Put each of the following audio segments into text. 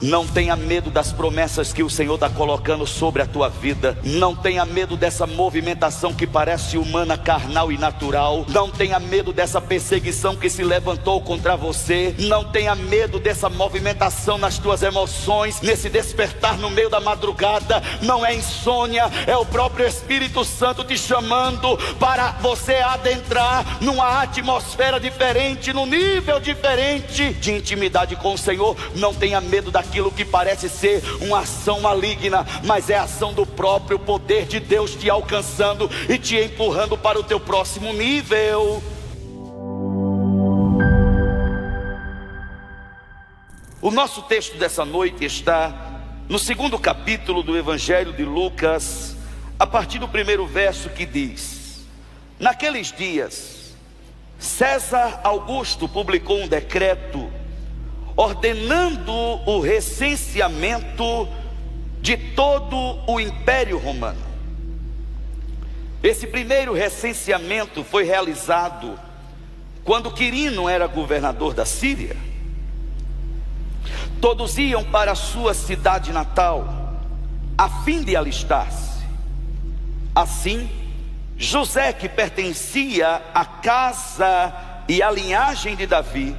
Não tenha medo das promessas que o Senhor está colocando sobre a tua vida. Não tenha medo dessa movimentação que parece humana, carnal e natural. Não tenha medo dessa perseguição que se levantou contra você. Não tenha medo dessa movimentação nas tuas emoções, nesse despertar no meio da madrugada. Não é insônia, é o próprio Espírito Santo te chamando para você adentrar numa atmosfera diferente, num nível diferente de intimidade com o Senhor. Não tenha medo daquilo que parece ser uma ação maligna, mas é a ação do próprio poder de Deus te alcançando e te empurrando para o teu próximo nível. O nosso texto dessa noite está no 2º capítulo do Evangelho de Lucas, a partir do 1º verso, que diz: naqueles dias, César Augusto publicou um decreto ordenando o recenseamento de todo o Império Romano. Esse primeiro recenseamento foi realizado quando Quirino era governador da Síria. Todos iam para a sua cidade natal, a fim de alistar-se. Assim, José, que pertencia à casa e à linhagem de Davi,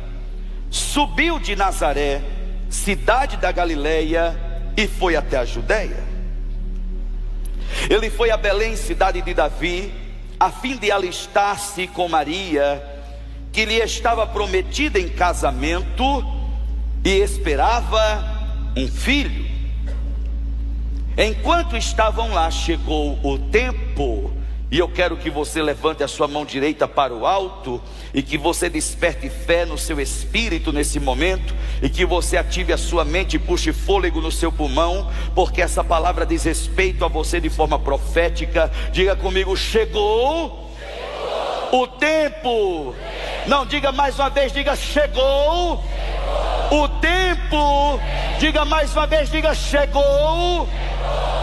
subiu de Nazaré, cidade da Galileia, e foi até a Judeia. Ele foi a Belém, cidade de Davi, a fim de alistar-se com Maria, que lhe estava prometida em casamento e esperava um filho. Enquanto estavam lá, chegou o tempo. E eu quero que você levante a sua mão direita para o alto e que você desperte fé no seu espírito nesse momento, e que você ative a sua mente e puxe fôlego no seu pulmão, porque essa palavra diz respeito a você de forma profética. Diga comigo: chegou o tempo. Não, diga mais uma vez, diga: chegou o tempo. Diga mais uma vez, diga: chegou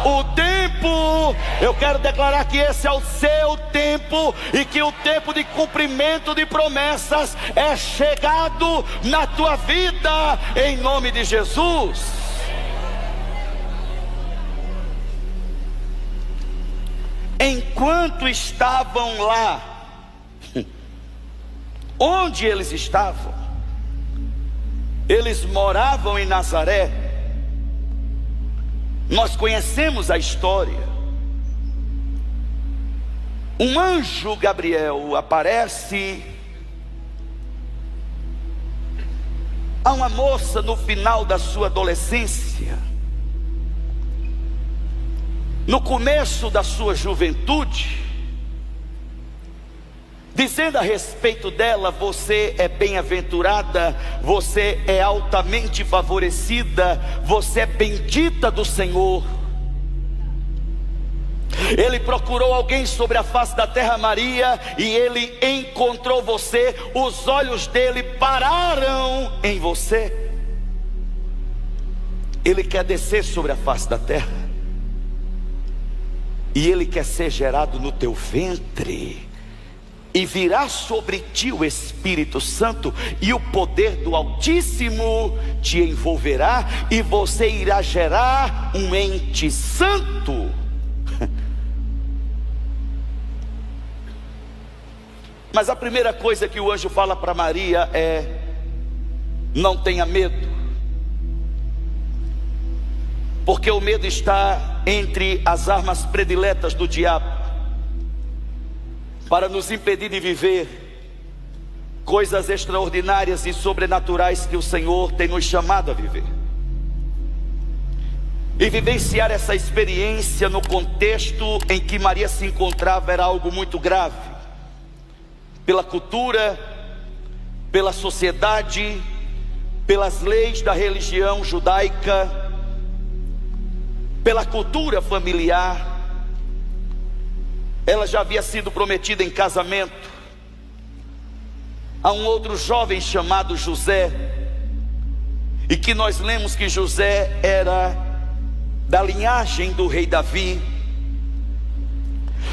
o tempo. Eu quero declarar que esse é o seu tempo, e que o tempo de cumprimento de promessas é chegado na tua vida, em nome de Jesus. Enquanto estavam lá, onde eles estavam? Eles moravam em Nazaré. Nós conhecemos a história. Um anjo Gabriel aparece a uma moça no final da sua adolescência, no começo da sua juventude, dizendo a respeito dela: você é bem-aventurada, você é altamente favorecida, você é bendita do Senhor. Ele procurou alguém sobre a face da terra, Maria, e ele encontrou você. Os olhos dele pararam em você. Ele quer descer sobre a face da terra, e ele quer ser gerado no teu ventre. E virá sobre ti o Espírito Santo, e o poder do Altíssimo te envolverá, e você irá gerar um ente santo. Mas a primeira coisa que o anjo fala para Maria é: não tenha medo, porque o medo está entre as armas prediletas do diabo para nos impedir de viver coisas extraordinárias e sobrenaturais que o Senhor tem nos chamado a viver. E vivenciar essa experiência no contexto em que Maria se encontrava era algo muito grave, pela cultura, pela sociedade, pelas leis da religião judaica, pela cultura familiar. Ela já havia sido prometida em casamento a um outro jovem chamado José, e que nós lemos que José era da linhagem do rei Davi.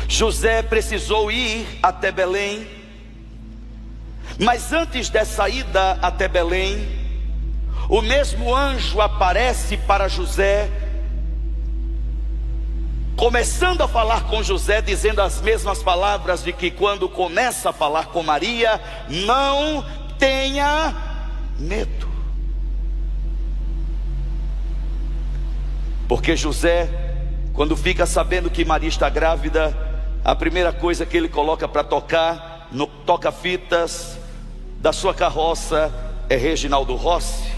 José precisou ir até Belém, mas antes dessa ida até Belém, o mesmo anjo aparece para José, começando a falar com José, dizendo as mesmas palavras de que quando começa a falar com Maria: não tenha medo. Porque José, quando fica sabendo que Maria está grávida, a primeira coisa que ele coloca para tocar no toca-fitas da sua carroça é Reginaldo Rossi.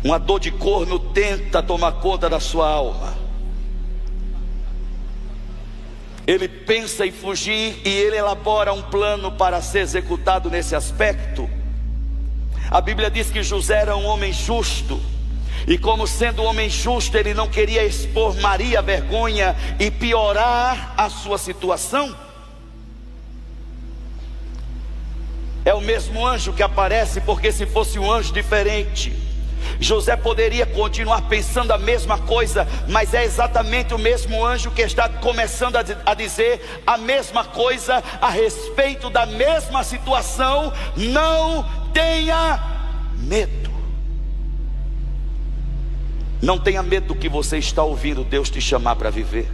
Uma dor de corno tenta tomar conta da sua alma. Ele pensa em fugir e ele elabora um plano para ser executado nesse aspecto. A Bíblia diz que José era um homem justo, e como sendo um homem justo, ele não queria expor Maria à vergonha e piorar a sua situação. É o mesmo anjo que aparece, porque se fosse um anjo diferente, José poderia continuar pensando a mesma coisa, mas é exatamente o mesmo anjo que está começando a dizer a mesma coisa a respeito da mesma situação: não tenha medo. Não tenha medo do que você está ouvindo Deus te chamar para viver.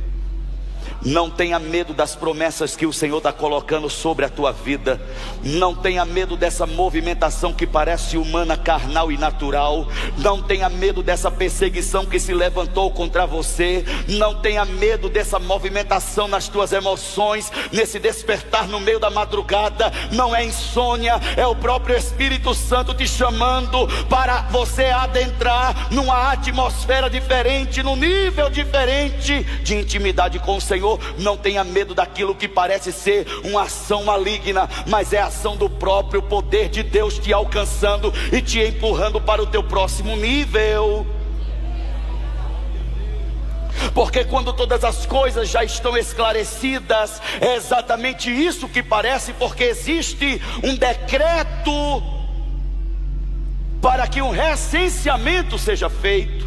Não tenha medo das promessas que o Senhor está colocando sobre a tua vida. Não tenha medo dessa movimentação que parece humana, carnal e natural. Não tenha medo dessa perseguição que se levantou contra você. Não tenha medo dessa movimentação nas tuas emoções, nesse despertar no meio da madrugada. Não é insônia, é o próprio Espírito Santo te chamando para você adentrar numa atmosfera diferente, num nível diferente de intimidade com o Senhor. Não tenha medo daquilo que parece ser uma ação maligna, mas é a ação do próprio poder de Deus te alcançando e te empurrando para o teu próximo nível. Porque quando todas as coisas já estão esclarecidas, é exatamente isso que parece, porque existe um decreto para que um recenseamento seja feito.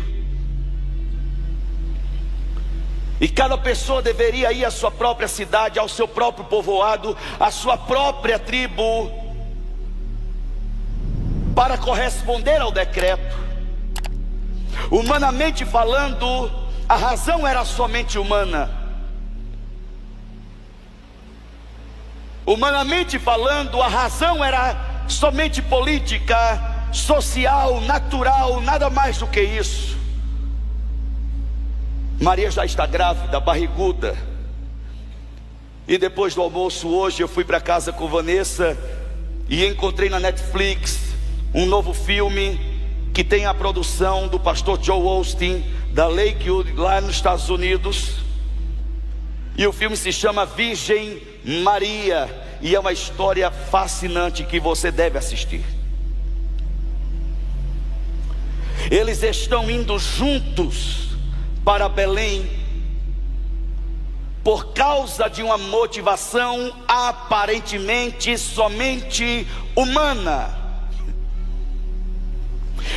E cada pessoa deveria ir à sua própria cidade, ao seu próprio povoado, à sua própria tribo, para corresponder ao decreto. Humanamente falando, a razão era somente humana. Humanamente falando, a razão era somente política, social, natural, nada mais do que isso. Maria já está grávida, barriguda. E depois do almoço hoje eu fui para casa com Vanessa e encontrei na Netflix um novo filme que tem a produção do pastor Joel Osteen, da Lakewood, lá nos Estados Unidos. E o filme se chama Virgem Maria, e é uma história fascinante que você deve assistir. Eles estão indo juntos para Belém, por causa de uma motivação aparentemente somente humana,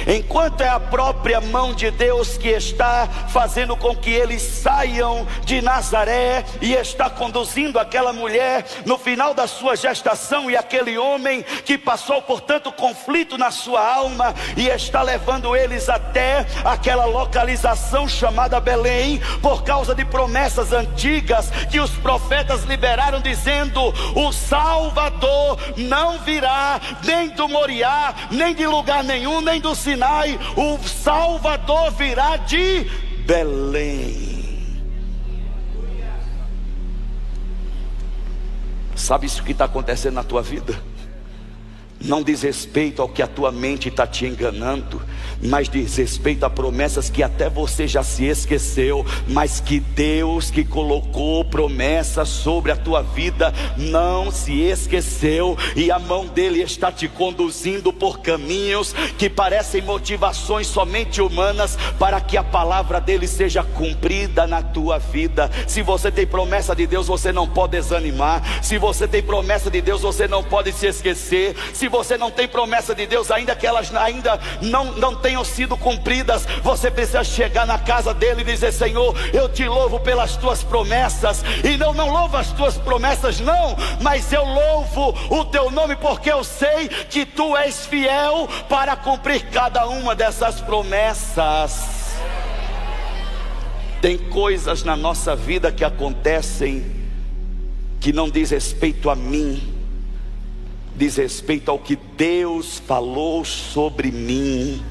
enquanto é a própria mão de Deus que está fazendo com que eles saiam de Nazaré e está conduzindo aquela mulher no final da sua gestação, e aquele homem que passou por tanto conflito na sua alma, e está levando eles até aquela localização chamada Belém, por causa de promessas antigas que os profetas liberaram, dizendo: o Salvador não virá nem do Moriá, nem de lugar nenhum, nem do Sinai. O Salvador virá de Belém. Sabe isso que está acontecendo na tua vida? Não diz respeito ao que a tua mente está te enganando, mas diz respeito a promessas que até você já se esqueceu, mas que Deus, que colocou promessas sobre a tua vida, não se esqueceu, e a mão dele está te conduzindo por caminhos que parecem motivações somente humanas, para que a palavra dele seja cumprida na tua vida. Se você tem promessa de Deus, você não pode desanimar. Se você tem promessa de Deus, você não pode se esquecer. Se você não tem promessa de Deus, ainda que elas ainda não tenham sido cumpridas, você precisa chegar na casa dele e dizer: Senhor, eu te louvo pelas tuas promessas. E não louvo as tuas promessas não, mas eu louvo o teu nome, porque eu sei que tu és fiel para cumprir cada uma dessas promessas. Tem coisas na nossa vida que acontecem que não diz respeito a mim, diz respeito ao que Deus falou sobre mim.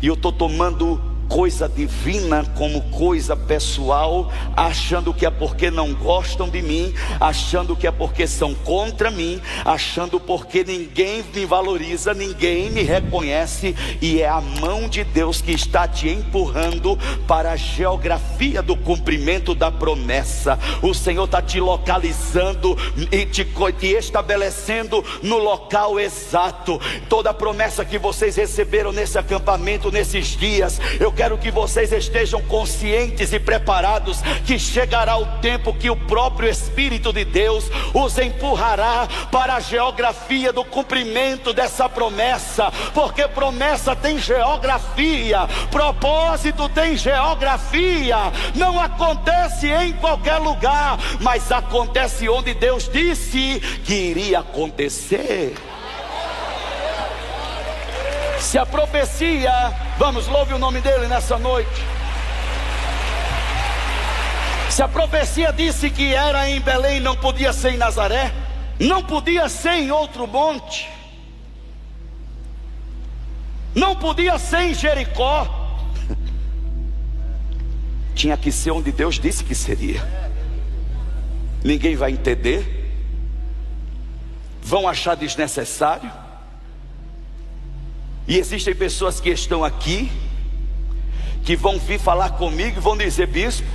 E eu estou tomando coisa divina como coisa pessoal, achando que é porque não gostam de mim, achando que é porque são contra mim, achando porque ninguém me valoriza, ninguém me reconhece. E é a mão de Deus que está te empurrando para a geografia do cumprimento da promessa. O Senhor está te localizando e te estabelecendo no local exato. Toda a promessa que vocês receberam nesse acampamento, nesses dias, eu quero que vocês estejam conscientes e preparados que chegará o tempo que o próprio Espírito de Deus os empurrará para a geografia do cumprimento dessa promessa, porque promessa tem geografia, propósito tem geografia. Não acontece em qualquer lugar, mas acontece onde Deus disse que iria acontecer. Se a profecia, vamos, louve o nome dele nessa noite. Se a profecia disse que era em Belém, não podia ser em Nazaré, não podia ser em outro monte, não podia ser em Jericó, tinha que ser onde Deus disse que seria. Ninguém vai entender, vão achar desnecessário. E existem pessoas que estão aqui, que vão vir falar comigo e vão dizer: bispo,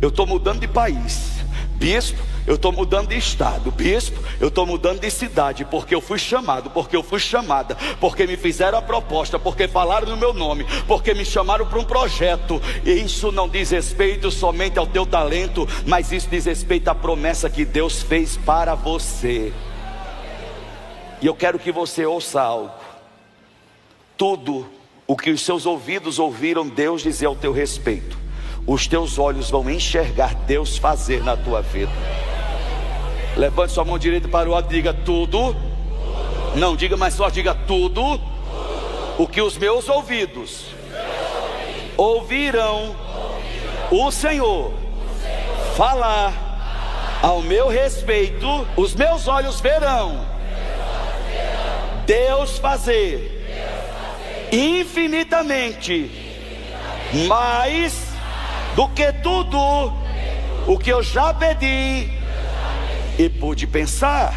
eu estou mudando de país. Bispo, eu estou mudando de estado. Bispo, eu estou mudando de cidade, porque eu fui chamado, porque eu fui chamada, porque me fizeram a proposta, porque falaram no meu nome, porque me chamaram para um projeto. E isso não diz respeito somente ao teu talento, mas isso diz respeito à promessa que Deus fez para você. E eu quero que você ouça algo. Tudo o que os seus ouvidos ouviram Deus dizer ao teu respeito, os teus olhos vão enxergar Deus fazer na tua vida. Levante sua mão direita para o alto e diga: tudo. Não diga mais só, diga: tudo o que os meus ouvidos ouviram o Senhor falar ao meu respeito, os meus olhos verão Deus fazer infinitamente mais do que tudo o que eu já pedi e pude pensar.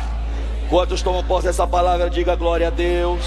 Quantos tomam posse dessa palavra, diga glória a Deus.